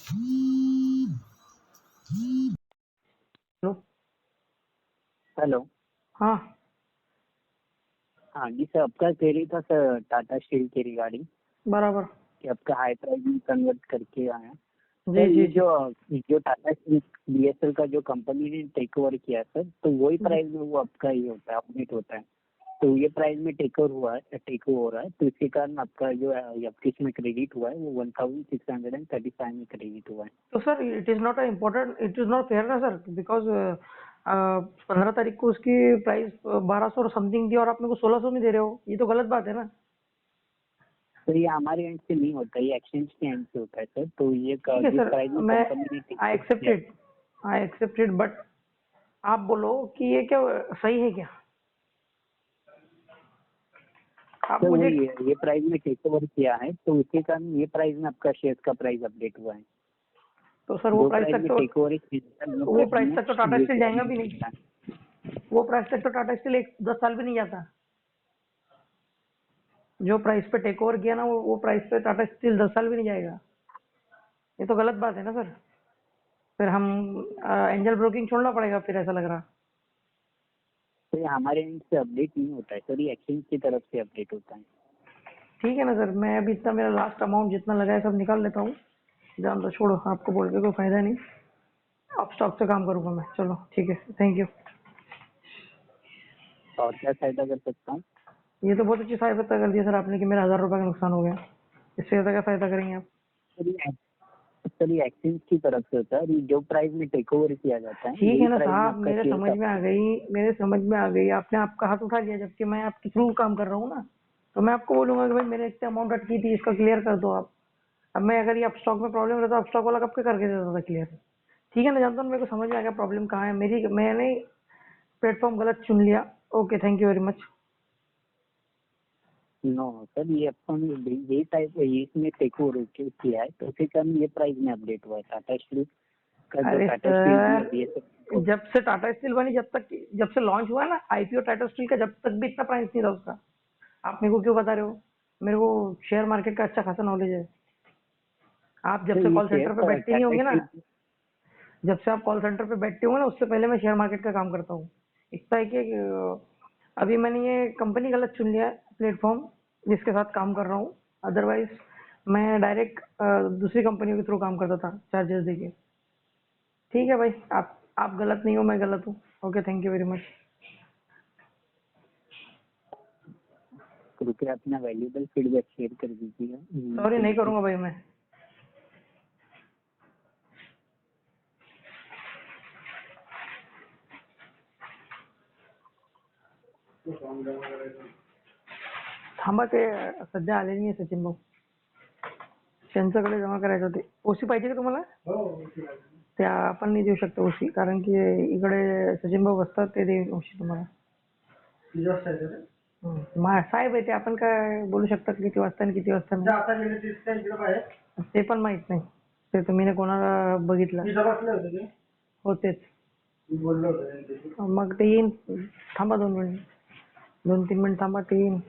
Hello. Hello. हाँ हाँ जी sir, आपका कह रही था सर टाटा स्टील की रिगार्डिंग बराबर। कि आपका हाई प्राइस में कन्वर्ट करके आया। जी सर जी ये जी जो टाटा स्टील बीएसएल का जो कंपनी ने टेक ओवर किया सर, तो वही जी। प्राइस में वो आपका ये होता है, अपडेट होता है। तो ये प्राइस में टेक ओवर हुआ है, टेक ओवर हो रहा है, तो इसके कारण आपका जो आपके इसमें क्रेडिट हुआ है वो 1635 में क्रेडिट हुआ है। तो sir it is not important, it is not fair ना सर, बिकॉज 15 तारीख को उसकी प्राइस 1200 और समथिंग थी और आप मेरे को 1600 में दे रहे हो, ये तो गलत बात है ना। तो ये हमारे एंड से नहीं होता, ये एक्सचेंज के एंड से होता है सर। तो ये ठीक है जिस सर, प्राइस में मैं कंपनी ने टेक आई ओवर किया है, एक्सेप्टेड, आई एक्सेप्टेड, बट आप बोलो कि ये क्या सही है क्या? आप सर मुझे, वही है, ये प्राइस में टेक ओवर किया है तो उसके कारण ये प्राइस में आपका शेयर का प्राइस अपडेट हुआ है। तो सर वो जो प्राइस प्राइस तक में तो, टेक ओवर वो वो प्राइस प्राइस में तक तो टाटा ये स्टील शेयर जाएगा में भी नहीं। मिलता है। वो प्राइस तक तो टाटा स्टील एक 10 साल भी नहीं जाता। जो प्राइस पे टेक ओवर किया ना, वो प्राइस पे टाटा स्टील 10 साल भी नहीं जाएगा। ये तो गलत बात है ना सर। फिर हम एंजल ब्रोकिंग छोड़ना पड़ेगा, फिर ऐसा लग रहा। तो ये हमारे एंड से अपडेट नहीं होता है सर, ये एक्सचेंज की तरफ से अपडेट होता है। ठीक है ना सर, मैं अभी इतना मेरा लास्ट अमाउंट जितना लगा है सब निकाल लेता हूँ। जान दो, छोड़ो, आपको बोल के कोई फायदा नहीं। अब स्टॉक से काम करूंगा मैं। चलो ठीक है, थैंक यू। और क्या सहायता कर सकता हूँ? ये तो बहुत अच्छी सहायता कर दिया सर आपने कि मेरा 1000 रुपये का नुकसान हो गया। इससे ज़्यादा क्या सहायता करेंगे आप? सर ये एक्सचेंज की तरफ से होता है, और ये जो प्राइस में टेक ओवर किया जाता है ठीक यही है ना प्राइस में साहब, आपका मेरे शेयर समझ का में आ अपडेट गई, मेरे समझ में आ गई। आपने आपका हाथ उठा लिया जबकि मैं आपके थ्रू काम कर रहा हूँ ना। तो मैं आपको बोलूंगा कि भाई मेरे इतने अमाउंट अटकी थी, इसका क्लियर कर दो आप। अब मैं, अगर ये आप स्टॉक में प्रॉब्लम रहता तो आप स्टॉक वाला कब के करके देता था क्लियर। ठीक है ना, जानता हूँ, मेरे को समझ में आ गया प्रॉब्लम कहाँ है मेरी। मैंने प्लेटफॉर्म गलत चुन लिया। Okay, thank you very much. No sir, ये अपन यही टाइप ये इसमें टेक ओवर किया है, तो उसी कारण ये प्राइस में अपडेट हुआ है। टाटा स्टील का जो अरे टाटा स्टील सर, बीएसएल। जब से टाटा स्टील बनी, जब से लॉन्च हुआ ना आईपीओ टाटा स्टील का, जब तक भी इतना प्राइस नहीं था उसका। आप मेरे को क्यों बता रहे हो? मेरे को शेयर मार्केट का अच्छा खासा नॉलेज है। आप जब तो से ये कॉल शेयर सेंटर पे बैठते नहीं टाटा होंगे ना, स्टील। जब से आप कॉल सेंटर पे बैठते होंगे ना, उससे पहले मैं शेयर मार्केट का काम करता हूँ। इतना है कि अभी मैंने ये कंपनी गलत चुन लिया है, प्लेटफॉर्म जिसके साथ काम कर रहा हूँ। अदरवाइज मैं डायरेक्ट दूसरी कंपनियों के थ्रू काम करता था, चार्जेस देके। ठीक है भाई, आप गलत नहीं हो, मैं गलत हूँ। Okay, thank you very much. कृपया अपना वैल्यूबल फीडबैक शेयर कर दीजिएगा। सॉरी, नहीं थैंक यू। करूँगा भाई मैं। थांबा, ते सध्या आले नाही सचिन भाऊ, त्यांच्याकडे जमा करायचं होते. ओसी पाहिजे का तुम्हाला? ते आपण नाही देऊ शकतो ओसी, कारण की इकडे सचिन भाऊ बसतात, ते देईल ओसी तुम्हाला. साहेब आहे ते, आपण काय बोलू शकतात किती वाजता आणि किती वाजता नाही. ते पण माहित नाही. ते तर मी कोणाला बघितलं. हो तेच. मग ते येईन. थांबा 2 मिनिट, 2-3 मिनिट थांबा, ते येईन.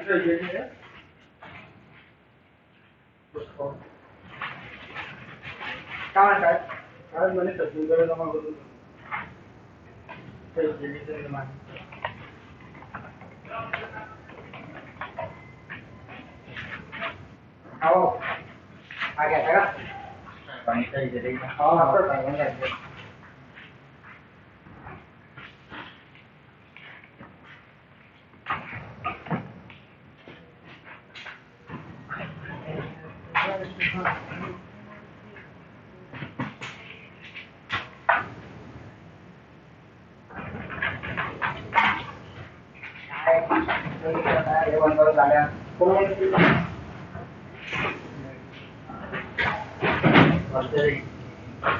काय काय काय म्हणे सचिन जमा करून आओ आ गया था पानी चाहिए रे हां आपका पानी चाहिए ये बंद झाल्या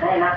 है ना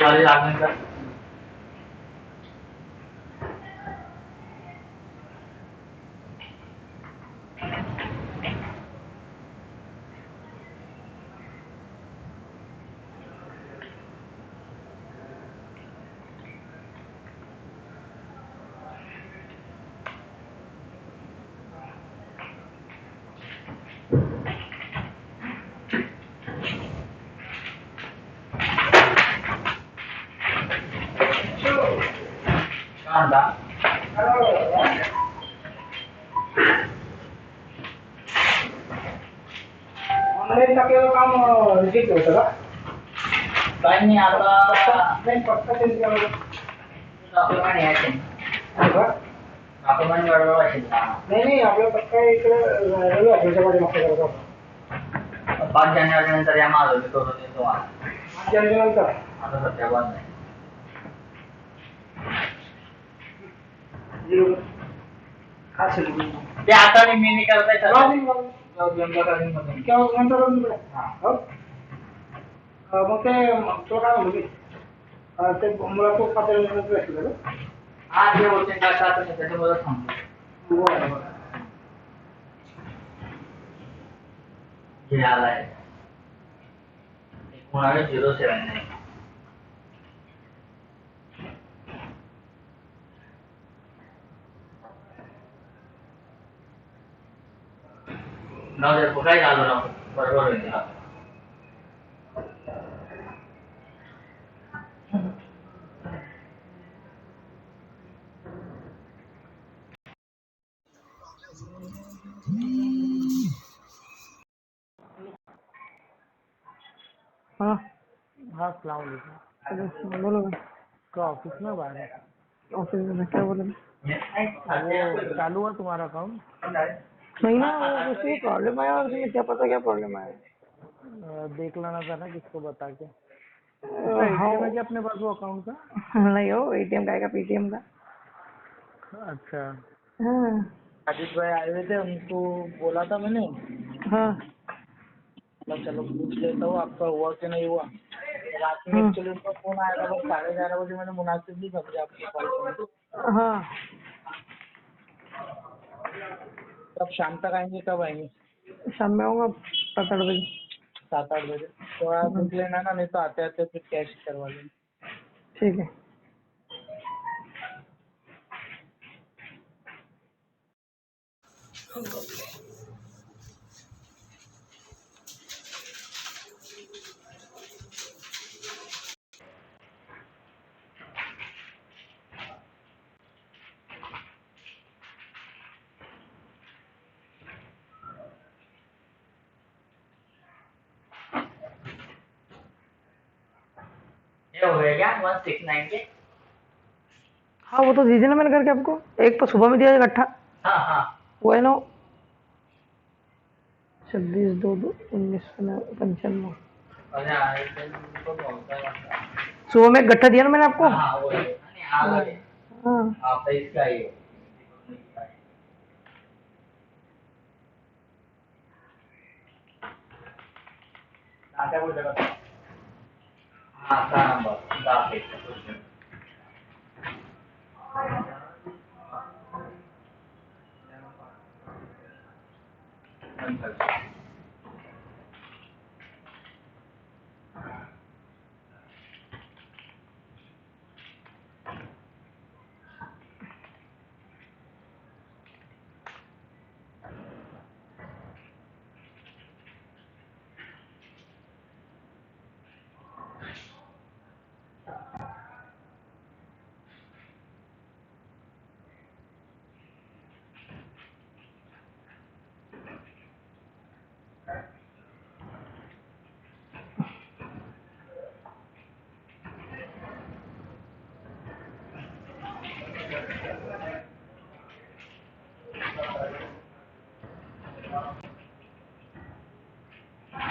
वाले लागने का कांदा ऑनलाईन टाकलेलं काम रिजेक्ट होतं का काही नाही आता नाही पत्ता चेंज करायला डॉक्युमेंट यायचे बघा डॉक्युमेंट वाढवा असेल नाही नाही आपला पत्ता इकडे रवी ऑफिसच्या मध्ये मागचा करायचा होता 5 जानेवारी नंतर या माल करून देतो नंतर आता सध्या बंद आहे ते आता मी नाही करताय मग ते तो काय म्हणतो ते मला खूप पातळी हा जे होते त्याच्यामुळे थांबतो हे आलाय 1907 No, de por ahí algo no, por error en la. हाँ हाँ सलाम वालेकुम बोलो भाई का ऑफिस में बाहर है ऑफिस में क्या बोले वो चालू है तुम्हारा अकाउंट नहीं ना वो उसमें प्रॉब्लम आया और उसमें क्या पता क्या प्रॉब्लम आया देख लेना था ना किसको बता के हाँ एटीएम है क्या अपने पास वो अकाउंट का नहीं हो एटीएम का आएगा पेटीएम का अच्छा हाँ अजीत भाई आए हुए थे उनको बोला था मैंने हाँ मतलब चलो पूछ लेता हूँ आपका हुआ कि नहीं हुआ रात में एक्चुअली उनका फोन आया था बस 11:30 बजे मैंने मुनासिब नहीं समझा आपको कॉल करना हाँ तब शाम तक आएंगे कब आएंगे शाम में आऊँगा 7-8 बजे 7-8 बजे तो आप देख लेना ना नहीं तो आते आते फिर कैश करवा लेंगे ठीक है ये हो गया क्या 169 के हाँ वो तो दीजिए ना मैंने करके आपको, एक तो सुबह में दिया इकट्ठा। हाँ हाँ वो है ना 26/2/1995। अरे हाँ, एक दिन उनको बोलता है मतलब। सुबह में एक गट्ठा दिया ना मैंने आपको। हाँ वो है नहीं आ गए हाँ आप इसका ही हो क्या बोल रहा था हाँ का नंबर दाप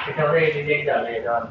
त्याच्यावर रिजेक्ट झालं याच्यावर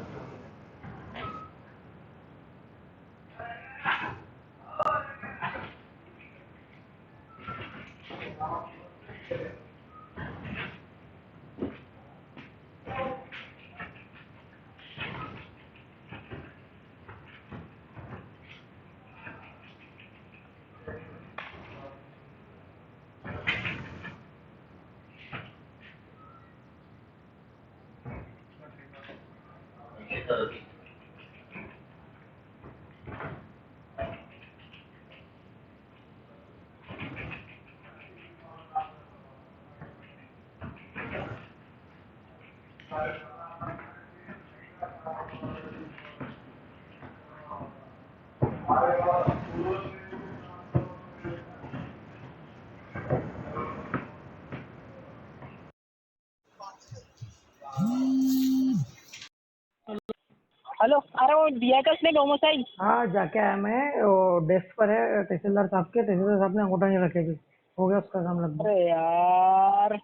हेलो, अरे वो दिया था उसने डोमोसाइल। हाँ जाके आया मैं, वो डेस्क पर है तहसीलदार साहब के, तहसीलदार साहब ने अंगूठा नहीं रखेगी। हो गया उसका काम लगभग। अरे यार,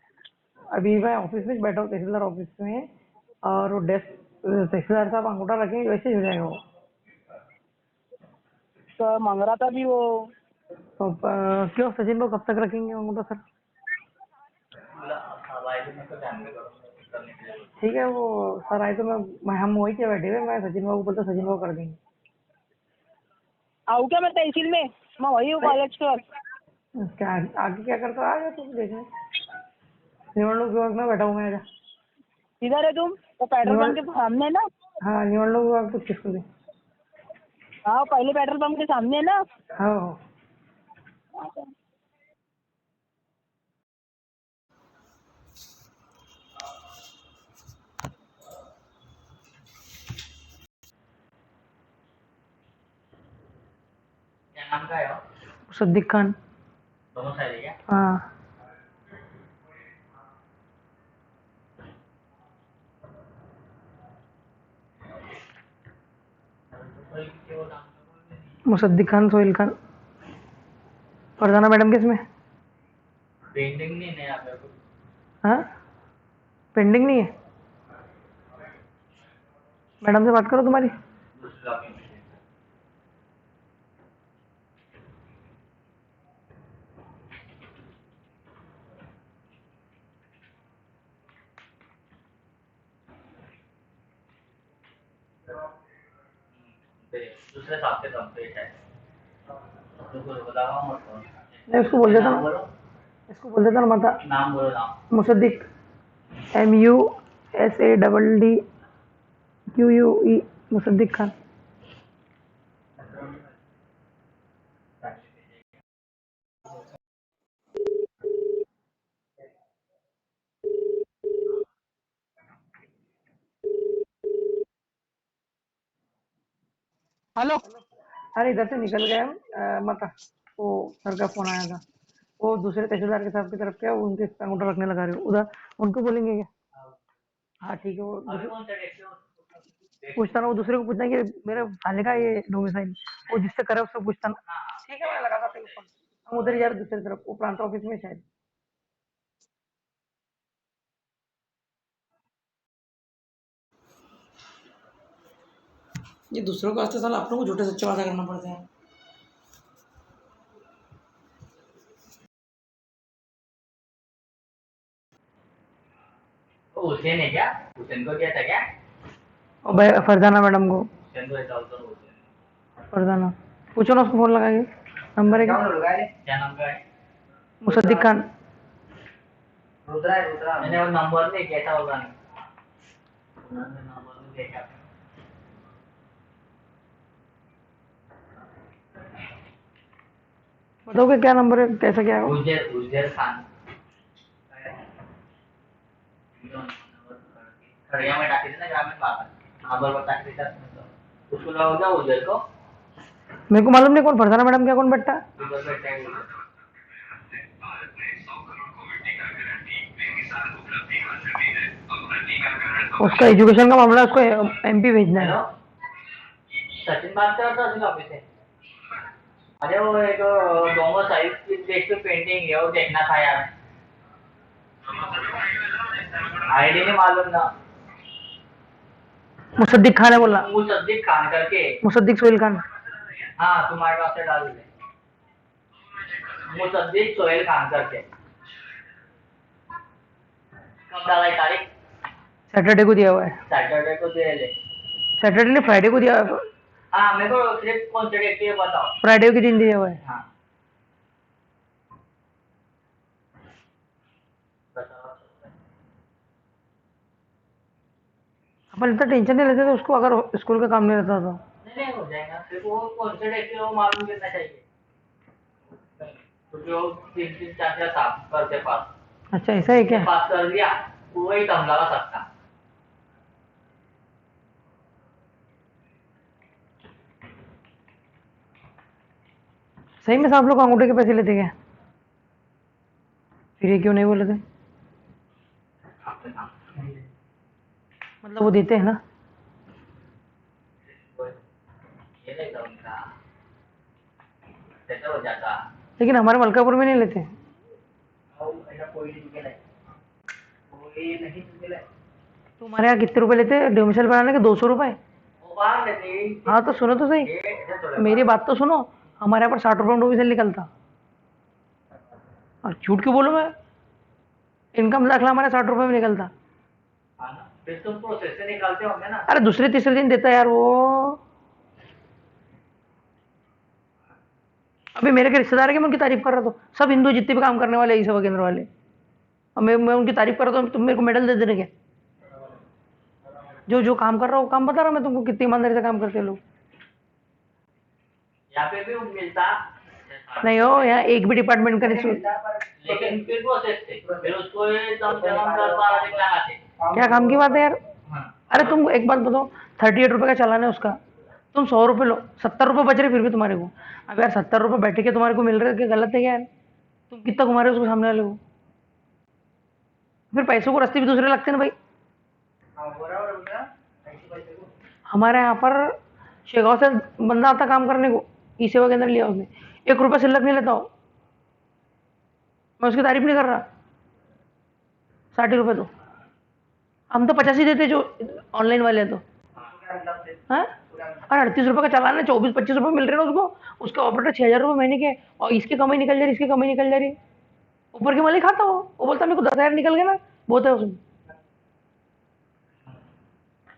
अभी मैं ऑफिस में बैठा हूँ तहसीलदार ऑफिस में, और वो डेस्क तहसीलदार साहब अंगूठा रखेंगे वैसे ही हो जाएगा वो। तो मांग रहा था भी वो। तो क्यों सचिन को कब तक रखेंगे अंगूठा सर? ठीक है, वो सर आए तो मैं हम वही के बैठे हुए, मैं सचिन बाबू बोलता सचिन बाबू कर देंगे। आऊ क्या मैं तहसील में? मैं वही हूँ कॉलेज पर। क्या आगे क्या करता आ गया तुम देखने, निवडणूक विभाग में बैठा हूँ मैं। आजा किधर है तुम? वो पेट्रोल पंप के सामने है ना? हाँ निवडणूक विभाग कुछ किसको दे। हाँ, पहले पेट्रोल पंप के सामने है ना? हाँ क्या नाम का है वो मुसद्दिक खान। दोनों साइड है क्या हाँ मुसद्दिक खान, सोहेल खान। फरजाना मैडम किसमें? पेंटिंग नहीं है यहाँ पे कुछ हाँ पेंडिंग नहीं है। मैडम से बात करो तुम्हारी। दूसरा पेंटिंग दूसरे साथ से कंप्लीट है तुमको बताओ मत नहीं उसको बोल देता नाम ना, बोलो इसको बोल देता ना माता। नाम बोलो नाम मुसद्दिक, MUSADDQUE, मुसद्दिक खान। हेलो। अरे इधर से निकल गए हम, माता। वो सर का फोन आया था, वो दूसरे तहसीलदार के साहब की तरफ क्या, वो उनके अंगूठा रखने लगा रहे हो उधर, उनको बोलेंगे क्या? हाँ ठीक है, वो अभी कौन सा डेट है पूछता ना, वो दूसरे को पूछना कि मेरे साले का ये डोमिसाइल, वो जिससे करे उससे पूछता ना। ठीक है, मैं लगाता था फोन। हम उधर ही जा रहे दूसरी तरफ, वो प्लांट ऑफिस में शायद। ये दूसरों के वास्ते साला अपनों को झूठे सच्चे वादा करना पड़ता है। तो हुसैन है क्या? हुसैन को किया था क्या? और भाई फरजाना मैडम को, हुसैन को ऐसा होता हुसैन। फरजाना पूछो ना उसको, फोन लगा के। नंबर है क्या? क्या नाम का है? मुसद्दिक खान। रुद्रा है, रुद्रा। मैंने वो नंबर नहीं, कैसा होगा नहीं। नंबर नहीं देखा। बताओगे क्या नंबर है, कैसा क्या है वो? उजैर उजैर खान। खड़िया में डाके थे ना ग्रामीण बात। नंबर बता के देता उसको लगाओगे उजैर को। मेरे को मालूम नहीं कौन फरजाना मैडम क्या, कौन बैठा। उधर बैठा है उधर। उसका एजुकेशन का मामला है, उसको एमपी भेजना है। हेलो, सचिन बात कर रहा था उसका ऑफिस से। अरे वो एक डोमो साइज की देख के पेंटिंग है, वो देखना था यार। आईडी नहीं मालूम ना। मुसद्दिक खान है बोला। मुसद्दिक खान करके। मुसद्दिक सोहेल खान। हाँ, तुम्हारे पास से डाल दे। मुसद्दिक सोहेल खान करके। कब डाला है तारीख? सैटरडे को दिया हुआ है। सैटरडे को दे ले। सैटरडे ने फ्राइडे को दिया हुआ है। हाँ, मेरे को सिर्फ कौन से डेट के बताओ। फ्राइडे के दिन दिया हुआ है। हाँ, बताओ। अपन इतना टेंशन नहीं लेते थे उसको, अगर स्कूल का काम नहीं रहता तो। नहीं नहीं, हो जाएगा। सिर्फ वो कौन से डेट के वो मालूम करना चाहिए, क्योंकि वो 3 3 4 4 साफ करते पास। अच्छा, ऐसा है क्या? पास कर दिया, वही कम लगा सकता। सही में सब लोग अंगूठे के पैसे लेते क्या? फिर ये क्यों नहीं बोले थे? मतलब वो देते हैं ना। ये नहीं था उनका, कैसे हो जाता। लेकिन हमारे मलकापुर में नहीं लेते। ऐसा कोई नहीं निकला है, कोई नहीं निकला है। तुम्हारे यहाँ कितने रुपए लेते हैं डोमिसाइल बनाने के? 200 रुपए। वो बाहर लेते। हाँ तो सुनो तो सही, ये ऐसे थोड़ा मेरी बात तो सुनो। हमारे यहाँ पर 60 रुपए में डोमिसाइल निकलता। और झूठ क्यों बोलूं मैं? इनकम दाखला हमारे 60 रुपए में निकलता। हाँ ना, फिर तुम प्रोसेस से निकालते होंगे ना। अरे दूसरे तीसरे दिन देता यार वो। अभी मेरे के रिश्तेदार है कि मैं उनकी तारीफ कर रहा था, सब हिंदू जितने भी काम करने वाले ई सेवा केंद्र वाले, और मैं उनकी तारीफ कर रहा था, तुम मेरे को मेडल दे देने के? जो जो काम कर रहा हूँ, काम बता रहा मैं तुमको, कितनी ईमानदारी से काम करते हैं लोग। यहाँ पे भी मिलता नहीं हो, यहाँ एक भी डिपार्टमेंट का नहीं। लेकिन फिर प्रोसेस थे, फिर उसको कम से कम 10 12 दिन लगाते। क्या काम की बात है यार? हाँ, अरे तुम एक बात बताओ, 38 रुपए का चालान है उसका, तुम 100 रुपए लो, 70 रुपए बच रहे फिर भी तुम्हारे को। अब यार 70 रुपए बैठे के तुम्हारे को मिल रहे हैं, गलत है क्या यार? तुम कितना घुमा रहे हो उसको सामने वाले को? फिर पैसों को रास्ते भी दूसरे लगते हैं ना भाई। हमारे यहाँ पर शेगांव से बंदा आता काम करने को, ई सेवा केंद्र लिया उसने, 1 रुपया सिल्लक नहीं लेता हो। मैं उसकी तारीफ नहीं कर रहा। 60 रुपए तो हम तो 85 देते जो ऑनलाइन वाले हैं तो। हाँ, अरे 38 रुपए का चालान है, 24 25 रुपए मिल रहे हैं ना उसको। उसका ऑपरेटर 6000 रुपए महीने के, और इसकी कमाई निकल जा रही, इसकी कमाई निकल जा रही। ऊपर के मालिक खाता हो, वो बोलता मेरे को 10,000 निकल गया ना, बहुत है उसमें।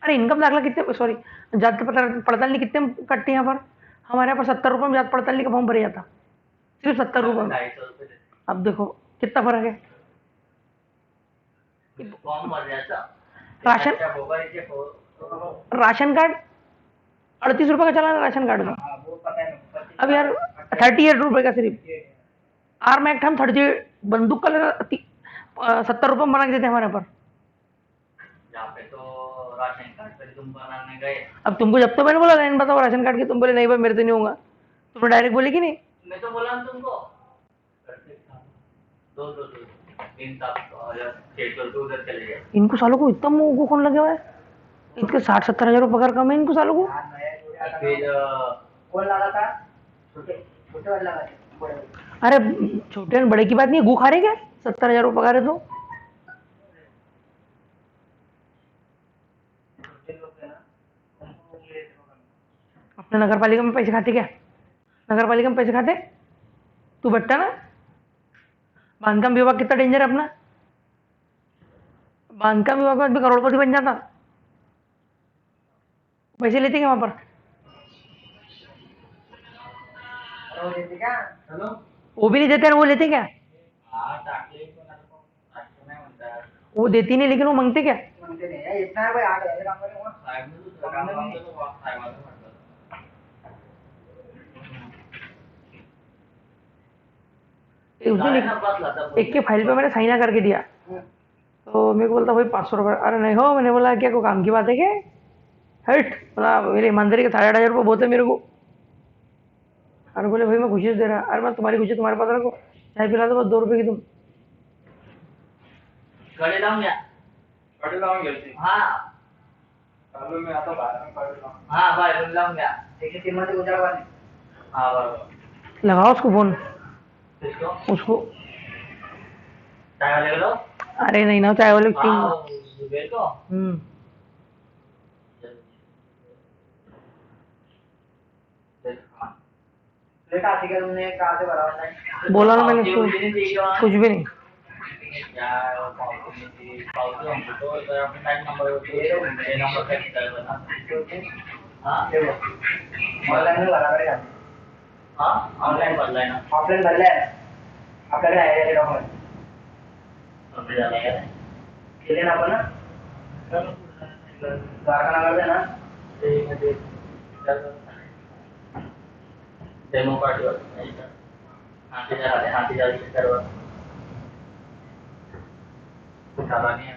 अरे इनकम दाखला कितने, सॉरी जात पड़ताल कितने कटती है यहाँ पर? हमारे यहाँ पर 70 रुपये में जात पड़ताल का फॉर्म भर जाता, सिर्फ 70 रुपये में। 250 रुपए देते। अब देखो कितना फर्क है। फॉर्म भर जाता। राशन अच्छा होगा इसके फॉर्म। राशन कार्ड 38 रुपये का चालान है राशन कार्ड का। हाँ, वो पता है मेरे को। अब यार 38 रुपये का सिर्फ। आर्म एक्ट हम 30 बंदूक का लगा 70 रुपये में बना के देते हैं हमारे यहाँ पर। यहाँ पे तो राशन कार्ड पे तुम बनाने गए। अब तुमको जब तो मैंने बोला लाइन बताओ राशन कार्ड की, तुम बोले नहीं भाई मेरे से नहीं होगा। तुमने डायरेक्ट बोले कि नहीं? मैं तो बोला ना तुमको। दो 3 साल और 600 रुपये उधर चले गए। इनको सालों को इतना मुंह को कौन लगे हुआ है? इतके 60-70 हजार पगार कम है इनको सालों को। और फिर कौन लगा था? छोटे छोटे वाले लगा थे, बड़े वाले। अरे छोटे और बड़े की बात नहीं है, गू खा रहे क्या? 70 हजार पगार है तो छोटे लोग हैं ना, उनको ये पकड़ना। अपने नगर पालिका में पैसे खाते क्या? नगर पालिका में पैसे खाते? तू बट्टा ना। बांधकाम विभाग कितना डेंजर है अपना। बांधकाम विभाग में भी करोड़पति बन जाता। पैसे लेते क्या वहां पर? और वो देते क्या? हेलो, वो भी नहीं देते और वो लेते क्या? हाँ टाकले पण आता टाकले नाही म्हणतात. वो देती नहीं लेकिन वो मांगते क्या? मांगते नहीं है इतना है भाई, 8 हजार काम करें वहाँ। साहेबने दुसरं काम लावलं तर बा- साहेबाचं म्हटलं. उसने झालं ना बसला तर एक के फाइल पे मैंने साइन ना करके दिया, तो मेरे को बोलता भाई 500 रुपये। अरे नहीं हो, मैंने बोला क्या कोई काम की बात है क्या? हट, बोला मेरे ईमानदारी के 8,500 रुपये बहुत है मेरे को। अरे बोले भाई मैं खुशी से दे रहा। अरे मैं तुम्हारी खुशी तुम्हारे पास रखो, चाय पिला दो बस 2 रुपये की तुम। कडे लावून घ्या. कडे लावून घ्यायची. हा चालू मी आता बाहेर कडे लावून. हा बाहेरून लावून घ्या. त्याची किंमत आहे उद्या वाली. हा बरोबर. लगाओ उसको फोन, किसको? उसको। चाय वाले को दो. अरे नहीं ना, चाय वाले की हाँ टीम। जुबेर को. प्लेट आती क्या तुमने कहाँ से भरा था? बोला ना मैंने उसको, पावती नहीं दी क्या? कुछ भी नहीं। यार पावती नहीं दी. पावती हमको तो इधर अपने टाइम नंबर होते ये नंबर का कितना बता. हाँ ऑनलाईन भरा कडे का? हाँ ऑनलाइन भरलाय ना. ऑफलाईन भरलाय आपल्याकडे आहे डॉक्युमेंट. समजा झाला का? केले ना आपण ना, द्वारका नगर ना. ते मध्ये डेमो पाठवत नाही का? हातीच्या सर्व झाला नाही.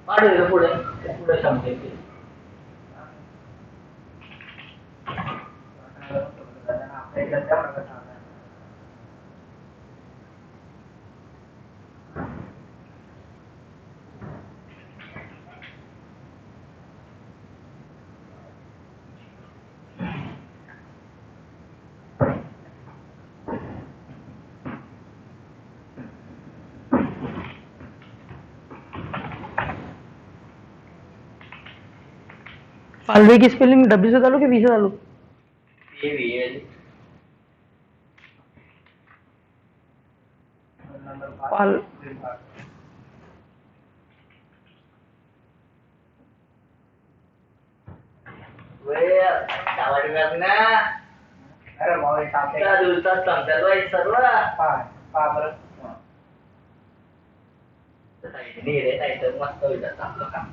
पाठवलं पुढे पुढे समजेल की. आपल्या इकडे त्या प्रकारचा आहे. पालवे की स्पेलिंग डब्ल्यू से डालो कि वी से डालो? ये भी है. पाल वे गावाडी ना अरे भाऊ हे टाकते त्या दिवसात संपतात बाई सर्व. पा बरं. नाही रे नाही तर मस्त होईल आता आपलं काम.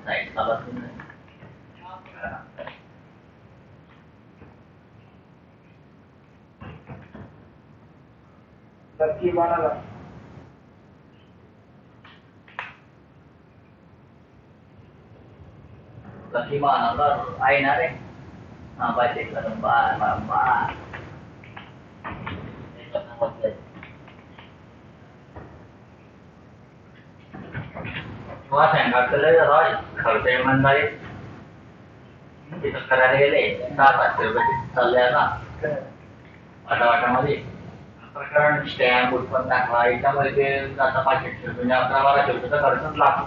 साईड चालत नाही. नक्की बनाला. लकी मानाला आहे ना रे. हा बाय ते करून बाय बाय बाय. सांगायचं जरा खर्च इमानदारी तिथं करायला गेले 600-700 रुपये चालले आता वाटावाटामध्ये. प्रकरण स्टॅम्प उत्पन्न टाकला याच्यामध्ये ते आता 500 रुपये 11-1200 रुपयाचा खर्चच लागतो.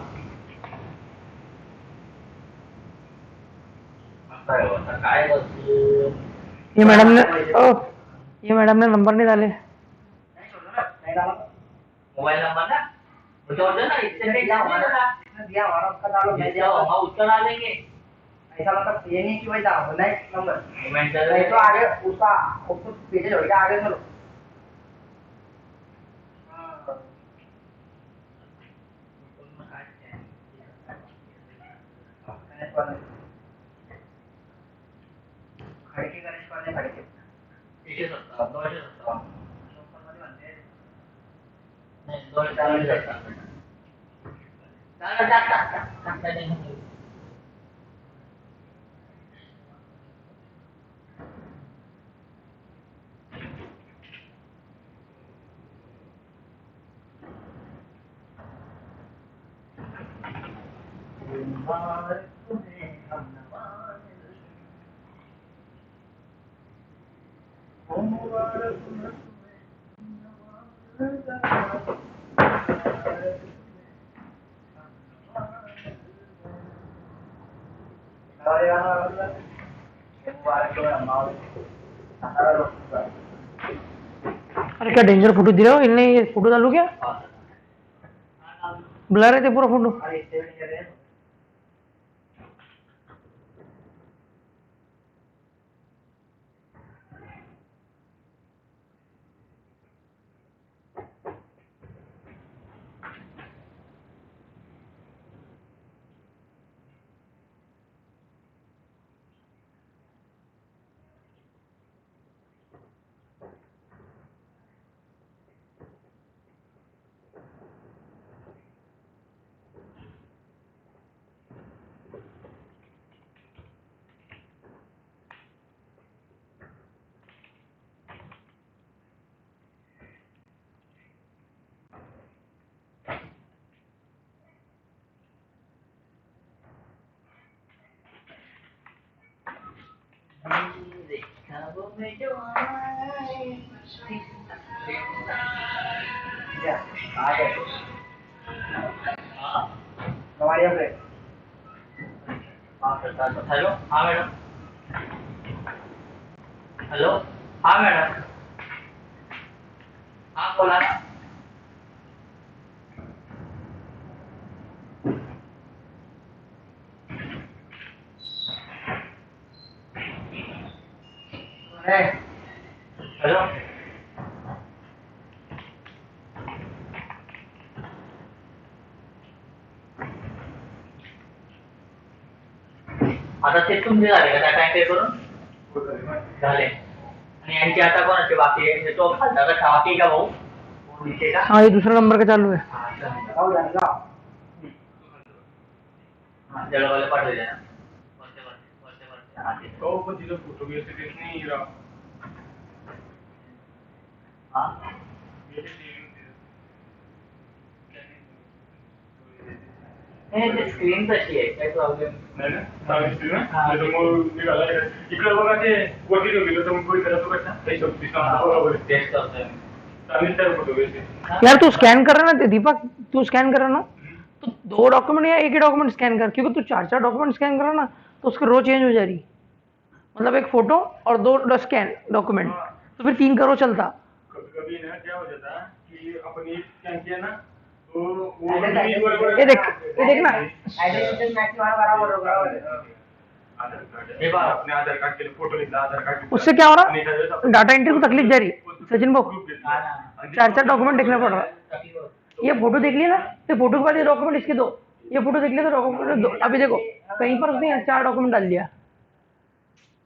असं आहे आता काय करतो. ये मैडम ने ये मैडम ने नंबर नहीं डाले। नाही सोडलं ना, नाही डाला. मोबाइल नंबर ना मुझे ऑर्डर ना इससे दिया हमारा, इसने दिया हमारा, उसका डालो, नहीं दिया हम उसका डालेंगे. ऐसा मतलब ये नहीं कि वही डालो नेक्स्ट नंबर. पेमेंट नहीं तो आगे उसका उसको पीछे छोड़ के आगे चलो. खडके गणेश पाले खडके. 170 270 मध्ये म्हणते नाही 240 टाक. अरे क्या डेंजर फोटो दिया हो इनने, ये फोटो डालू क्या? ब्लर है ते पूरा फोटो। हेलो हाँ मैडम, हेलो हाँ मैडम, हाँ बोला ना। हेलो आता ते तुमचे झाले का डाटा एंट्री करून झाले, आणि यांची आता कोणाचे बाकी आहे तो खालचा का बाकी का भाऊ नीचे का? हाँ ये दूसरा नंबर का चालू है। हाँ जळगावला पाठवले ना वरचे हाँ ते. पण तिथं फोटो व्यवस्थित नाही राव. हाँ नाही ते स्क्रीन तशी आहे, काही प्रॉब्लेम नाही ना चांगली दिसते ना. त्याच्यामुळे निघाला इकडे बघा ते वरती घेऊन गेलो तर मग कोणी करतो कशा काही शब्द बरोबर टेस्ट करतोय मी. चांगली त्या फोटो व्यवस्थित. यार तू स्कैन कर रहा ना दीपक, तू स्कैन कर रहा ना तो 2 डॉक्यूमेंट या एक ही डॉक्यूमेंट स्कैन कर, क्योंकि तू 4 डॉक्यूमेंट स्कैन कर रहा ना तो उसकी रो चेंज हो जा रही। मतलब एक फोटो और 2 स्कैन डॉक्यूमेंट, तो फिर 3 करो चलता। कभी कभी ना क्या हो जाता कि अपन एक स्कैन किया ना तो वो ये देख ना, आधार कार्ड हे बघा. अपने आधार कार्ड के लिए फोटो निकला, आधार कार्ड उससे क्या हो रहा, डाटा एंट्री को तकलीफ जा रही सचिन भाऊ। 4 डॉक्यूमेंट देखना पड़ रहा है। ये फोटो देख लिया ना, तो फोटो के बाद ये डॉक्यूमेंट इसके दो, ये फोटो देख लिया तो डॉक्यूमेंट दो। अभी देखो कहीं पर उसने 4 डॉक्यूमेंट डाल दिया।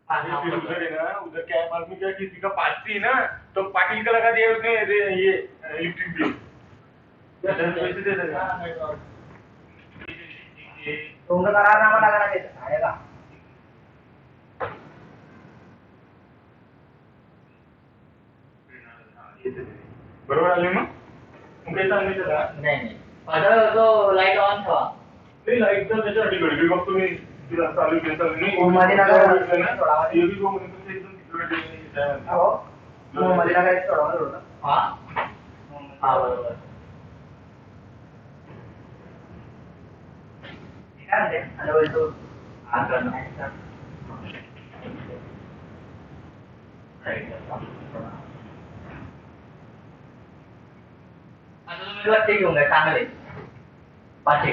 फिर उधर है ना, उधर क्या है मालूम क्या, किसी का पार्टी ना तो पाटिल का लगा दिया उसने ये इलेक्ट्रिक बिल पैसे दे देगा. तुमचं करारनामा लागणार आहे का? बरोबर आले मग काही चांगली त्याला नाही नाही माझा जो लाईट ऑन ठेवा. नाही लाईटचा त्याच्यासाठी घडी बघ तुम्ही तिला चालू केलं नाही मधीनगर हो मधीनगर सोडवणार होतं. हा हा बरोबर. काय म्हणते आणि बोलतो आता तुम्ही वाटते घेऊन घ्या चांगले पाचशे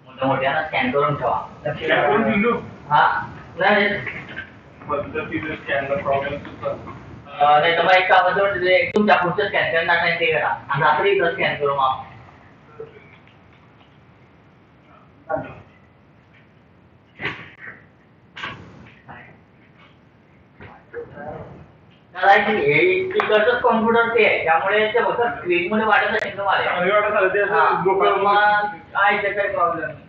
मोठ्या मोठ्या स्कॅन करून ठेवा. करून दिलो हा नाही तिथे स्कॅनला प्रॉब्लेम नाही तर मग एक काम तुमच्या पुढचं स्कॅन करून टाकायचं ते करा आणि रात्री इथं स्कॅन करू मग. तिकडचंच कॉम्प्युटर ते आहे त्यामुळे ते फक्त स्क्रीन मध्ये वाटत असेल तुम्हाला. काय ते काही प्रॉब्लेम नाही.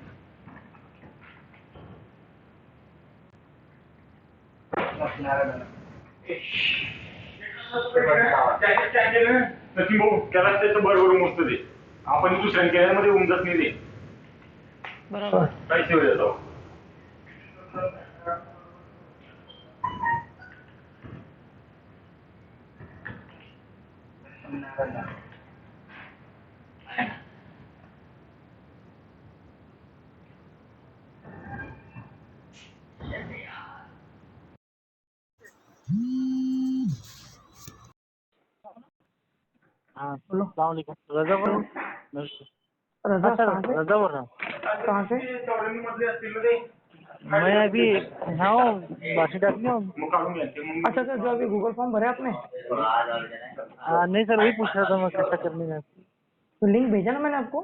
सचिन भाऊ त्याला त्याचं बरोबर मस्त दे आपण दुसऱ्या केल्यामध्ये होऊन जात नाही ते बराबर कैसे हो जाता हूँ हाँ सलाम अलैकुम रजा बोल रजा सर कहाँ से रजा बोल रहा हूँ कहाँ से चौऱ्याण्णव मधले असतील ना ते मैं अभी हाँ बासी डाली हूँ मग काढून घ्यायचे मग अच्छा अच्छा जो अभी गूगल फॉर्म भरे आपने नहीं सर वही पूछ रहा था मैं कैसा करने में तो लिंक भेजा ना मैंने आपको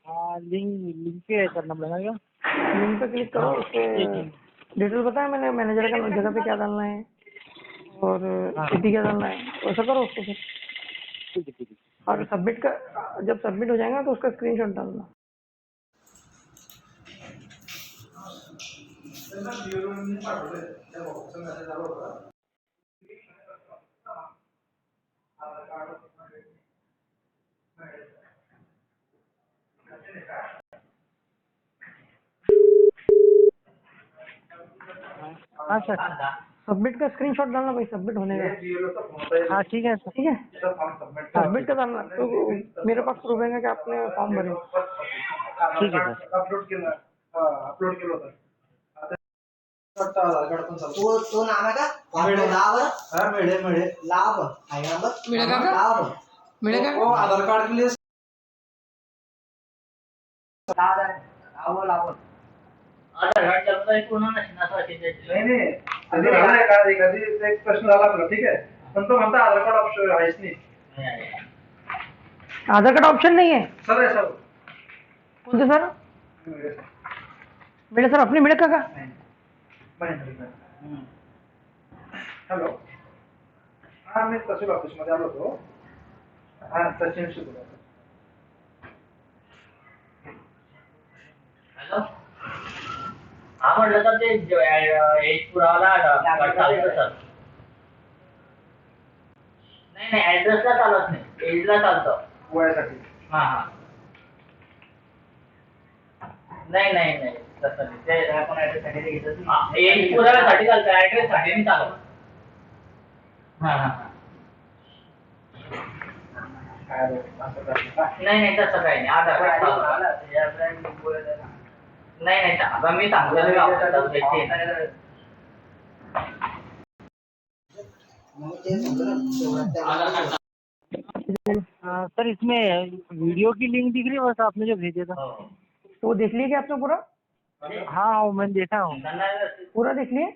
हाँ लिंक लिंक पे करना पड़ेगा क्या लिंक पे क्लिक करो उससे डिटेल बताया मैंने मैनेजर का जगह पे क्या डालना है और सिटी क्या डालना है वैसा करो उसको फिर ठीक है और सबमिट का जब सबमिट हो जाएगा तो उसका स्क्रीनशॉट डालना हाँ सर सबमिट का स्क्रीनशॉट डालना भाई सबमिट होने का हाँ ठीक है सर ठीक है सबमिट का डालना तो मेरे पास प्रूफ है कि आपने फॉर्म भरे ठीक है सर अपलोड केलं होतं आता आधार कार्ड पण चालतो तो नाम है का लाभ हा मिळे लाभ आएगा बस मिलेगा क्या? लाभ मिलेगा वो आधार कार्ड के लिए आधार कार्ड चलता है पूर्ण नसणार नाही कधी झालं एखादी एक प्रश्न झाला आपला ठीक आहे पण तो म्हणता आधार कार्ड ऑप्शन आहेच नाही आधार कार्ड ऑप्शन नहीं है सर आहे सर कौन से सर मेरे सर अपने मिले का हॅलो हा मी तहसील ऑफिसमध्ये आलो होतो हा सचिन शिकलो हॅलो हा म्हटलं तर ते एज पुरावाला चालतं सर नाही ऍड्रेसला चालत नाही एजला चालतं वयासाठी हा हा नाही तसं नाही ते आपण ऍड्रेससाठी ते घेतच नाही एज पुराव्यासाठी चालतं ऍड्रेससाठी नाही चालत हा नाही तसं काही नाही आधार कार्ड चालतं नाही आता मी सांगतो आधार कार्ड सर इसमें वीडियो की लिंक दिख रही है बस आपने जो भेजे था तो देख लिए क्या आपने पूरा हाँ वो मैंने देखा हूँ पूरा देख लिए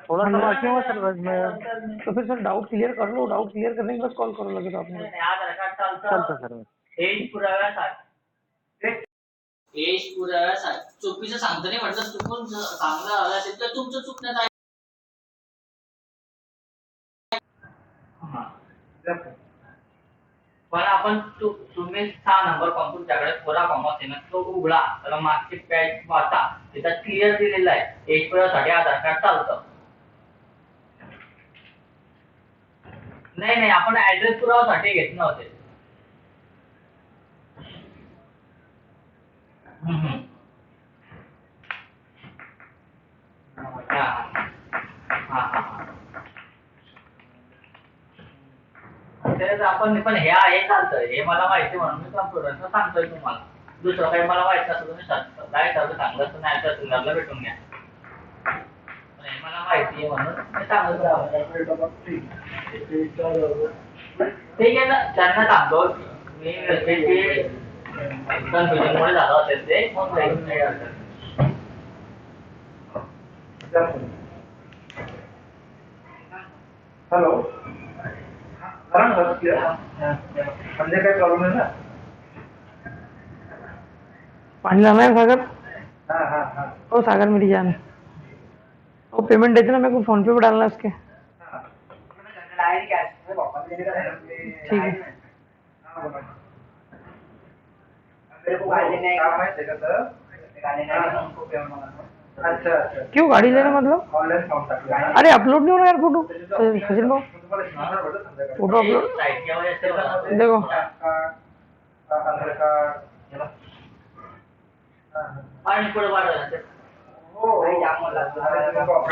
थोड़ा सा बाकी हुआ सर बस मैं तो फिर सर डाउट क्लियर कर लो डाउट क्लियर करने के बाद कॉल करो लगे तो आपने आधार कार्ड चलता सर एज पुराव्यासाठी चुकीचं सांगतो नाही म्हटलं चुकून चांगलं आलं असेल तर तुमचं चुकण्यात आहे पण आपण तुम्ही 6 नंबर फॉर्म तुमच्याकडे पुरा फॉर्म असेल ना तो उघडा त्याला मागची पेज वाचा त्याच्यात क्लिअर दिलेलं आहे एज पुराव्यासाठी आधार कार्ड चालतं नाही आपण ऍड्रेस पुराव्यासाठी घेत नव्हते त्याच्यात आपण पण हे आहे चालतं हे मला माहिती म्हणून मी कॉम्प्युटरचं सांगतोय तुम्हाला दुसरं काही मला माहित नसतं तुम्ही काय चालतं चांगलं तर नाही तर सिंगरला भेटून घ्या हे मला माहिती आहे म्हणून मी सांगतो ठीक आहे ना त्यांना सांगतो मी कन्फ्युजनमुळे झालं असेल ते मग नाही असेल हॅलो म्हणजे काही प्रॉब्लेम आहे ना पानी लाना है सागर हाँ ओ सागर मेरी जान वो पेमेंट देते ना मेरे को फोन पे डालना है उसके ठीक है अच्छा क्यों गाड़ी लेना मतलब ऑनलाइन फॉर्म टाकला अरे अपलोड नहीं हो रहा यार फोटो सचिन भाऊ फोटो अपलोड देखो आधार कार्ड पाणी पुढे वाढवलं ते.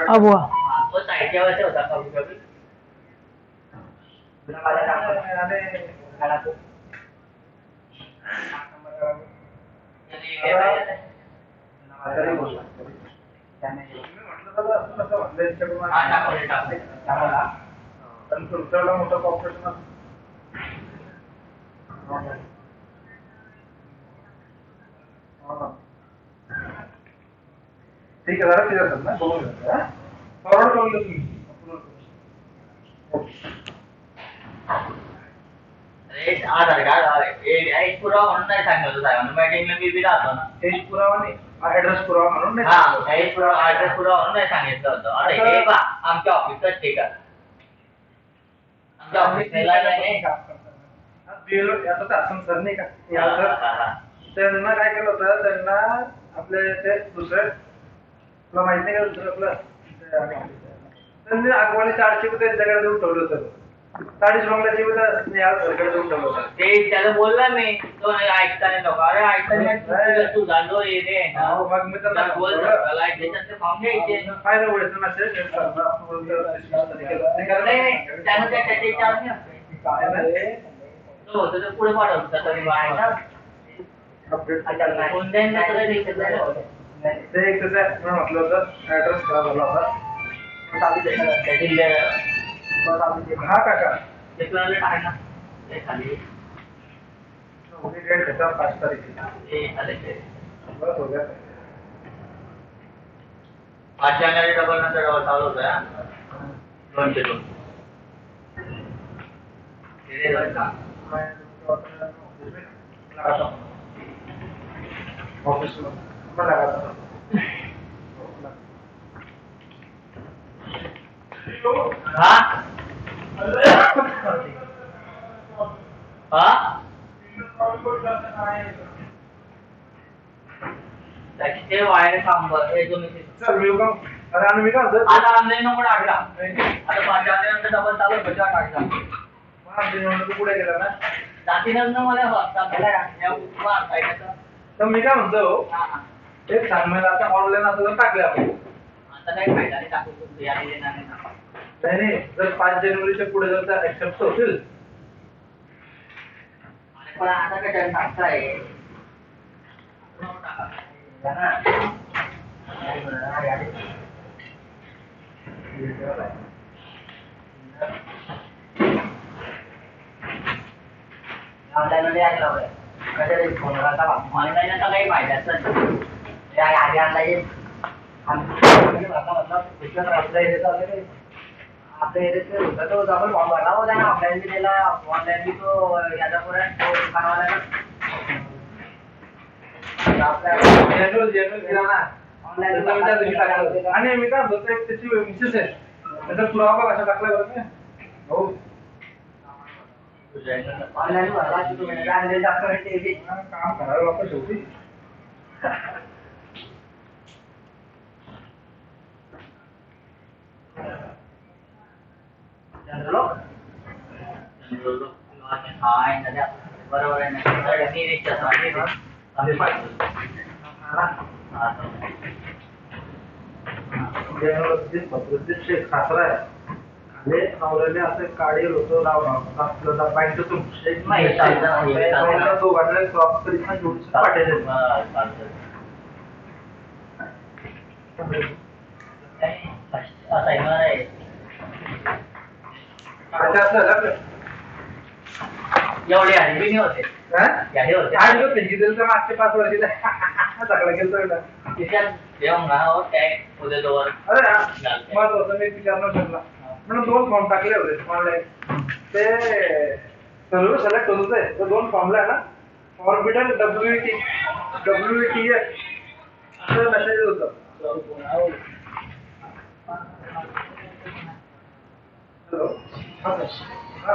अब हुआ हा, तो साईडच्या वरती होता कभी कभी. त्याने काय पाहिलं? हा, टाकून. मोठं कॉर्पोरेशन ठीक आहे जरा क्लिअर कर ना बघून फॉरवर्ड करून देतो मी अरे आधार कार्ड एक पुरावा म्हणून नाही सांगितलं साहेबांना. मीटिंगला मी बी राहतो ना. एज पुरावा नाही ऍड्रेस पुरावा म्हणून नाही हा, एक पुरावा ऍड्रेस पुरावा म्हणून नाही सांगितलं होतं. अरे हे बा आमच्या ऑफिसच ठीक आहे. आमच्या ऑफिसला नाही. BLO याचं शासन सर नाही का या सर त्यांना काय केलं होतं त्यांना आपले ते दुसरे तुला माहिती नाही का दुसरं आपलं त्यांनी अगवानी 400 रुपये त्यांच्याकडे देऊन ठेवलं होतं 40 बंगल्याची सरकडे देऊन ठेवलं होतं ते त्याला बोलला मी. तो नाही ऐकता नाही लोक. अरे ऐकता नाही तू झालो हे रे ना. मग मी त्यांना बोल त्याला त्याच्यात फॉर्म घ्यायचे. काय नाही बोलायचं मेसेज नाही त्यानं त्याच्या विचार नाही असते. काय नाही तो होतं ते पुढे पाठवलं तरी आहे ना. कोणत्याही नाही तर दिसत नाही. ते एक त्याचं मी म्हटलं होतं ऍड्रेस खराब झाला होता हा काका ते प्लॅनेट आहे ना ते खाली डेट घेता 5 तारीख ते खाली ते बस हो गया 5 जानेवारी डबल नंतर डबल चालू होतं हा. 2 ते 2 ते बरं का. ऑफिस में मैं लगाता हा हा त्याची ते वायर सांबर हे तुम्ही सर मी का अरे आणि मी काय म्हणतो आता ऑनलाईन नंबर टाकला. आता 5 जानेवारी डबल चालू होतं टाकला. तू पुढे गेला ना जातीनच मला तर मी काय म्हणतो एक सांगमेला आता ऑनलाईन असं टाकले आपण आता काही फायदा नाही टाकू तुमचं या देणार नाही ना. नाही जर 5 जानेवारीच्या पुढे जर त्या ऍक्सेप्ट होतील पण आता काय टाकताय ऑनलाईन मध्ये ऐकला होय कधी फोन करता ऑनलाईनचा काही फायदाच नाही. त्या आधी ऑनलाईन आपल्या इथे होता तो आपण फॉर्म भरला होता ना ऑफलाईन बी दिला ऑनलाईन बी तो याचा पर्यंत तो दुकानवाल्याला आणि मी काय म्हणतो एक त्याची मिसेस आहे त्याचा पुरावा कसा टाकला बरं का हो ऑनलाईन भरला की तुम्ही काम करावं लागतं शेवटी बरोबर आहे शेख सासरा आहे आणि नवऱ्याने असं काढेल होतं आपलं बँकेतून दोघांना क्रॉप करीत ना घेऊन पाठायचे एवढे आणि बी नाही होते याही होते मागचे 5 वर्ष सगळं गेलं तिच्यात जेवण घालावं काय उद्या दोवर अरे महत्वाचं मी विचारणार शकला म्हणून 2 फॉर्म टाकले होते ऑनलाईन ते सर्व सिलेक्ट होत होते तर 2 फॉर्मला आहे ना ऑर्बिटल WETS असं मेसेज होतं हॅलो हा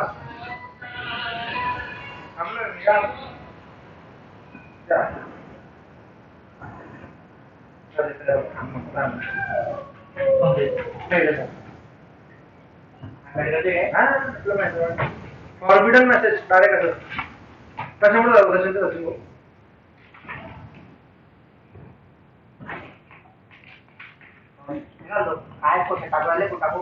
ऑर्बिटल मेसेज डायरेक्ट असं कशामुळे जाऊ घालतो काय पोटे टाकू आले कुठं टाकू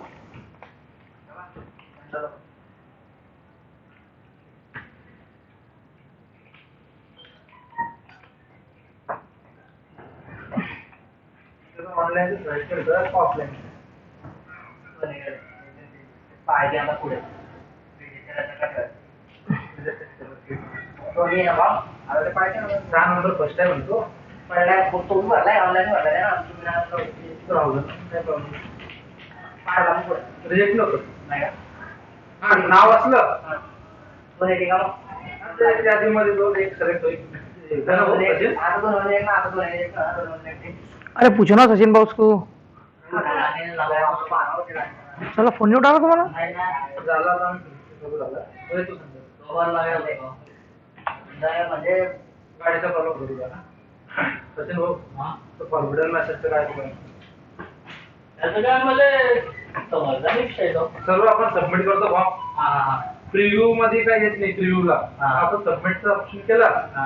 ऑनलाईन सर्च करतो ऑफलाईन पाहिजे आता पुढे तो ये बाबा आता ते पाहिजे ना 6 नंबर फर्स्ट आहे म्हणतो पहिला तो भरलाय ऑनलाईन भरलाय ना तुम्ही राहुल काय प्रॉब्लेम पाहिला मग पुढे रिजेक्ट नको नाही का हा नाव असलं तो हे का त्या यादीमध्ये तो एक सिलेक्ट होईल आता दोन म्हणजे एक ना आता दोन एक ना दोन एक अरे पूछो ना सचिन भाऊ उसको नाही चला फोन नहीं उठा रहा तुम्हारा ना झाला आता बघू झाला होय तू सांग दोन लागेल म्हणजे गाडीचा प्रॉब्लेम करू का सचिन भाऊ तो फॉरवर्डर मेसेजचं काय तुम्हाला त्याचं काय मला समजलं नाही विषय तो. सर्व आपण सबमिट करतो फॉर्म हा प्रिव्ह्यू मध्ये काय येत नाही प्रिव्ह्यूला हा. आपण सबमिटचा ऑप्शन केला हा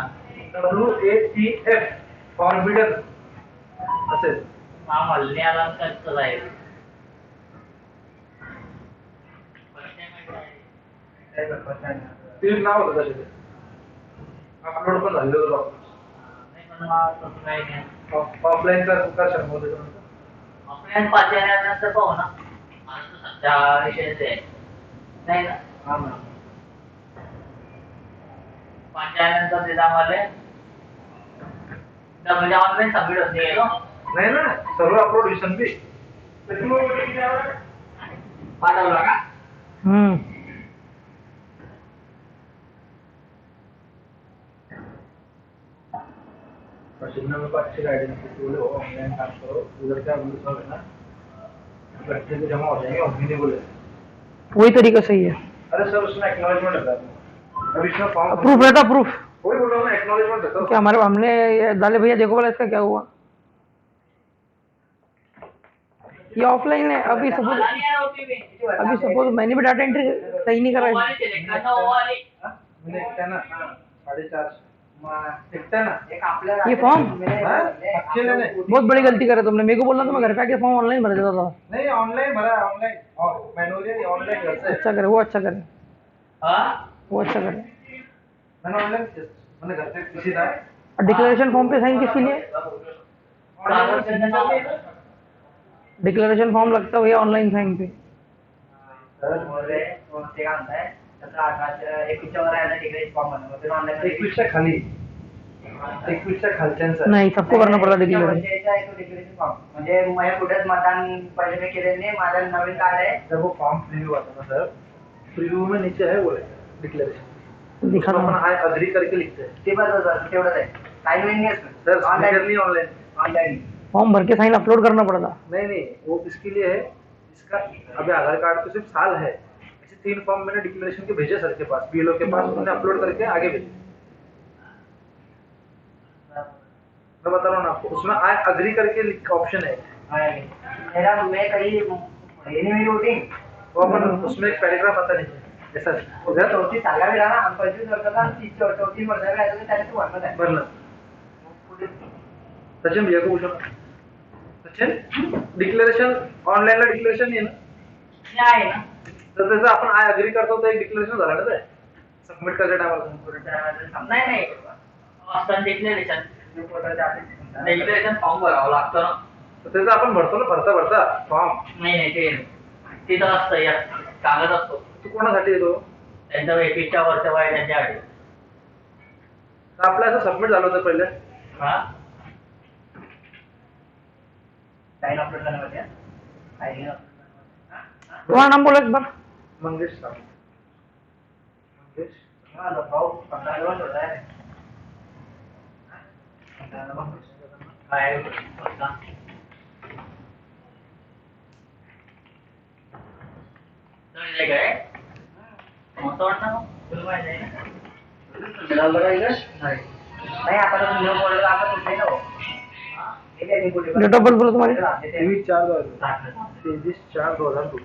WATF फॉरबिडन असेल हा म्हणले आला कसं जाईल ते नाव होतं त्याचे अपलोड पण झालेलं होतं ऑफलाईन कर शंभर ऑफलाईन 5 जानेवारीनंतर पाहू ना मला तर सध्या विषयच आहे नाही ना हा ना 5 जानेवारीनंतर दिला मला म्हणजे ऑनलाईन सबमिट होत नाही ना नाही ना सर्व अपलोड विषण बी पाठवला का मशीन में अच्छी गाइडेंस बोले हो ऑनलाइन काम करो उधर क्या रूल्स है ना बच्चे जमा हो जाएंगे हम भी नहीं बोले वही तरीका सही है अरे सर उसमें एक्नॉलेजमेंट रहता है अभी इसमें फॉर्म प्रूफ रहता प्रूफ वही बोल रहा हूँ ना एक्नॉलेजमेंट रहता क्या हमारे हमने डाले भैया देखो बोला इसका क्या हुआ ये ऑफलाइन है अभी सपोज मला नाही आला OTP. अभी सपोज मैंने भी डाटा एंट्री सही नहीं करा है वाली select करना वो वाली. मैंने एकटा ना 4.5 एकटा ना एक आपल्याला ये फॉर्म एक्चुअली नहीं बहुत बड़ी गलती करा तुमने मेरे को बोलना तो मैं घर पे आके फॉर्म ऑनलाइन भर देता था नहीं ऑनलाइन भरा ऑनलाइन और मैनुअली ऑनलाइन करते अच्छा करे वो अच्छा करे हा वो अच्छा करे मैंने ऑनलाइन मैंने घर पे किसी था और डिक्लेरेशन फॉर्म पे साइन किसके लिए कागज करना चाहते डिक्लेरेशन फॉर्म लगता है भैया ऑनलाइन साइन पे सर बोलले तो ते काय म्हणताय त्याचा 21 वर आहे ना डिग्री फॉर्म बनवतो ते ऑनलाईन 21 च्या खाली 21 च्या खालच्यांचा नहीं सबको करना पड़ता डिक्लेरेशन डिग्रेशन फॉर्म म्हणजे माझ्या पुढेच मतदान पहिले मी केलेलं नाही माझं नवीन कार्ड आहे जब वो फॉर्म प्रीव्यू आता ना सर प्रीव्यू में नीचे है वो डिक्लेरेशन दिखा अपन दो हाय अग्री करके लिखते हैं ते बरोबर तेवढंच आहे काही नवीन नाही सर ऑनलाईन ऑनलाइन नहीं ऑनलाइन ऑनलाईन फॉर्म भर के साइन अपलोड करना पड़ता नहीं नहीं वो किसके लिए है इसका अभी आधार कार्ड तो सिर्फ साल है ऐसे 3 फॉर्म मैंने डिक्लेरेशन के भेजे सर के पास बीएलओ के पास उन्होंने अपलोड करके आगे भेजे मैं बता रहा हूँ ना आपको उसमें आई अग्री करके ऑप्शन है मेरा मैं कहीं ये नहीं मेरी वोटिंग वो अपन उसमें एक पैराग्राफ आता नहीं ऐसा उधर चौथी सांगावी राहा 25 वर्षाचा 34 वर्षाचा आहे त्याने तू म्हणत आहे भरना सचिन भैया को पूछो सचिन डिक्लेरेशन ऑनलाइन ला डिक्लेरेशन आहे ना आहे ना तर त्याचं आपण आय अग्री करतो तर एक डिक्लेरेशन झालं ना ते सबमिट करायच्या टायमाला नाही नाही असं डिक्लेरेशन फॉर्म भरावं लागतं ना तर त्याचं आपण भरतो ना भरता भरता फॉर्म नाही नाही ते तिथं असतं या कागद असतो तू कोणासाठी येतो त्यांच्या 21च्या वर्ष वय त्यांच्यासाठी तर आपलं असं सबमिट झालं होतं पहिले हा साइन अपलोड करना पड़ता है आईडी तुम्हारा नाम बोलो एक बार मंगेश साहब मंगेश हां भाऊ 15 वर्ष होता है काय होतं? तर काय मस्त वाटतं मग तुला माहिती आहे ना नहीं आता तो न्यू मॉडल आता कुछ नहीं ना हो ठीक है नहीं बोले डेट ऑफ बर्थ बोलो तुम्हारी 23/4/2002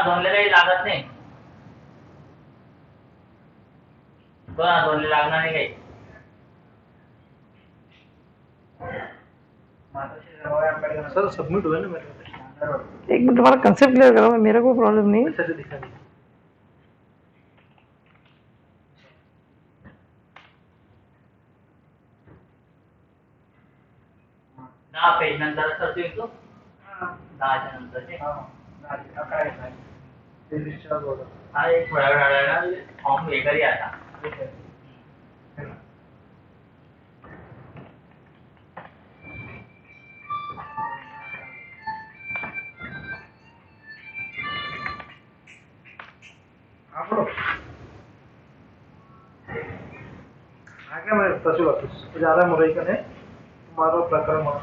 दोनले काही लागत नाही दोनले लागणार नाही काही सर सबमिट हुआ ना मेरे एक मिनट, तुम्हारा कंसेप्ट क्लियर करो, मेरा कोई प्रॉब्लम नहीं। ऐसे दिखा दिया दहा पेज नंतर असं येतो 10च्या नंतरचे डिस्चार्ज होगा हा एक थोड्या वेळाला फॉर्म हे करी आता आप लोग आगे मैं तहसील ऑफिस ज़्यादा मुरई का नहीं तुम्हारा प्रकरण हुआ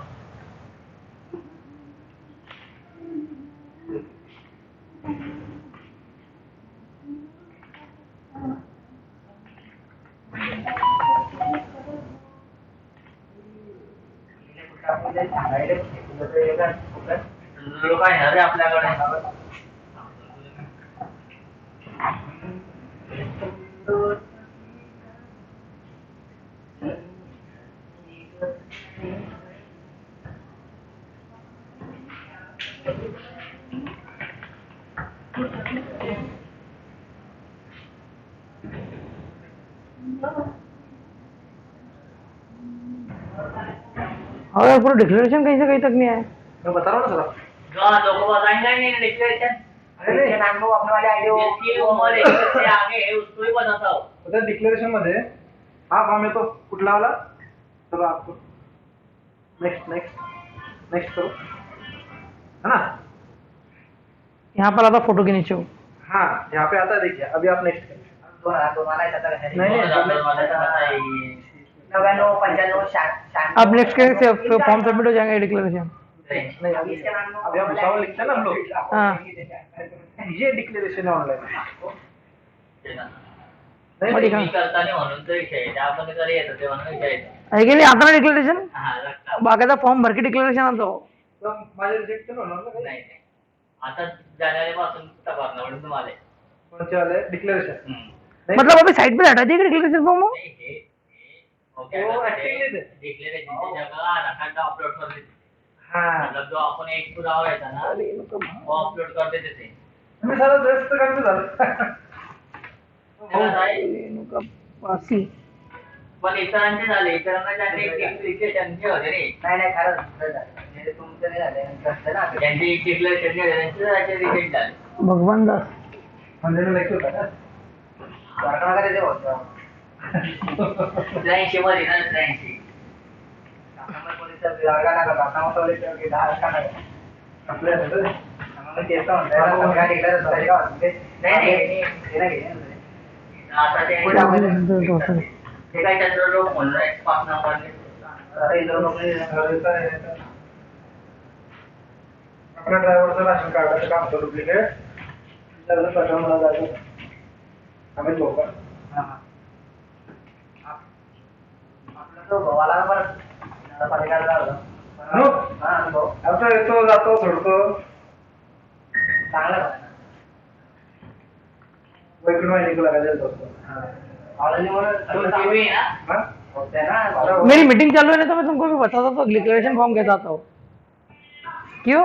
लोक आहे रे आपल्याकडे और यार पूरा डिक्लेरेशन कहीं से कहीं तक नहीं आया। मैं बता रहा हूँ ना सर जो लोग बताएंगे नहीं डिक्लेरेशन अरे नाम को अपने वाले आईडी जिसकी उम्र 21 से आगे है उसको ही बताता हूँ पता डिक्लेरेशन मध्ये हा फॉर्म येतो कुठला वाला चलो आपको नेक्स्ट नेक्स्ट नेक्स्ट करो है ना यहाँ पर आता फोटो के नीचे हो। हाँ यहाँ पे आता है देखिए अभी आप नेक्स्ट करें नहीं नहीं 99 95 अब नेक्स्ट करेंगे फॉर्म सबमिट हो जाएगा डिक्लेरेशन। नहीं अभी अभी आप भुसावल लिखते हैं ना हम लोग हाँ ये डिक्लेरेशन है ऑनलाइन मी करता नाही म्हणून तर विषय आपण कधी येतो ते म्हणून विचारायचं आहे की नाही आता ना डिक्लेरेशन हा लागतं बाकीचा फॉर्म भर के डिक्लेरेशन आणतो। तो माझे रिजेक्ट होणार ना काही? नाही नाही आता जानेवारी पासून तपासणं म्हणून तुम्हाला कोणचे वाले डिक्लेरेशन नहीं मतलब अभी साइट पे हटा दिया डिक्लेरेशन फॉर्म नाही हे ओके वो actively दे. डिक्लेरेशनची जगह आधार कार्ड अपलोड कर देते हाँ मतलब जो आपण एक पुरावा येतो ना वो अपलोड कर देते ते मी सारा ड्रेस तर कमी झालं पासी पण इतरांचे झाले इतरांना ज्यांनी डिक्लेरेशनचे होते रे नाही खरंच तुमचं नाही झालं ना त्यांचे डिक्लेरेशन त्यांचे रिजेक्ट झाले भगवान दास म्हणजे मी लेखतो का वगैरे ते होतं 83 मध्ये ना 83 पोलीस विभागा ना करता पोलीस की 10 का नाही आपल्या मग तेच म्हणतात काय डिक्लेअर झालं का नाही हे नाही आता ते ते काय त्याचं लोक म्हणून एक 5 नंबर आता इथं लोक आपल्या ड्रायव्हरचं राशन कार्डाचं काम होतं डुप्लिकेट त्याचं प्रकरणाला जायचं आम्ही लोक आपलं तो भावाला परत पालिकाला लावलं हा अनुभव आता येतो जातो सोडतो चांगला झाला वैकुंठ माहिती लागायचं असतो ऑलरेडी तो टीव्ही है ना हाँ? होते ना मेरी मीटिंग चालू है ना तो मैं तुमको भी बताता तो डिक्लेरेशन फॉर्म कैसा आता हो। क्यों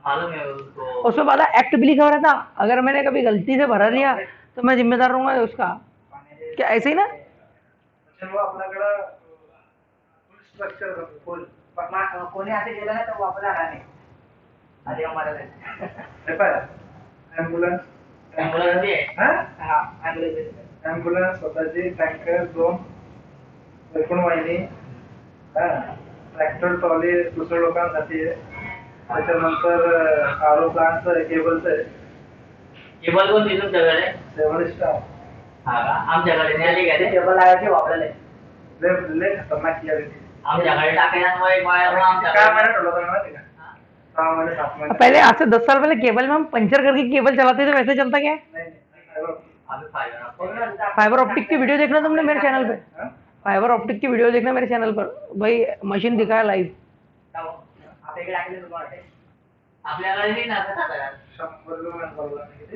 मालूम है उसको उसमें पता एक्ट भी लिखा हुआ रहता, अगर मैंने कभी गलती से भरा लिया तो मैं जिम्मेदार रहूंगा उसका। क्या ऐसे ही ना? त्याच्यामुळे आपल्याकडं फुल स्ट्रक्चर फुल कोणी असं गेलं ना तर वापस आला नाही आधी आम्हाला हे पाय ॲम्ब्युलन्स एम्बुलन्स भी है हा हा ॲम्ब्युलन्स ॲम्ब्युलन्स स्वतःची टँकर 2 वैकुंठ वाहिनी हा ट्रॅक्टर ट्रॉली दुसऱ्या लोकांसाठी आहे त्याच्यानंतर आरो प्लांटचं आहे केबलचं आहे केबल कोणती तुमच्याकडे 7 स्टार हा का आमच्याकडे नाही आली का ते टेबल लावायचे वापरले लय खतरनाक केली होती आमच्याकडे टाकल्यामुळे बाहेर काय आमच्याकडे महिन्यात ठेवलं होतं माहिती का 6 महिने 7 महिने पहले आज से 10 साल पहले केबल में हम पंचर करके केबल चलाते थे, वैसे चलता क्या है? नहीं अभी फाइबर फाइबर ऑप्टिक की वीडियो देखना तुमने मेरे चैनल पे, हाँ? फाइबर ऑप्टिक की वीडियो देखना मेरे चैनल पर भाई, मशीन दिखाया लाइव। आपल्याकडे टाकले तुम्हाला आपल्याकडे नाही ना आता 100 रुपये महिना भरला नाही किती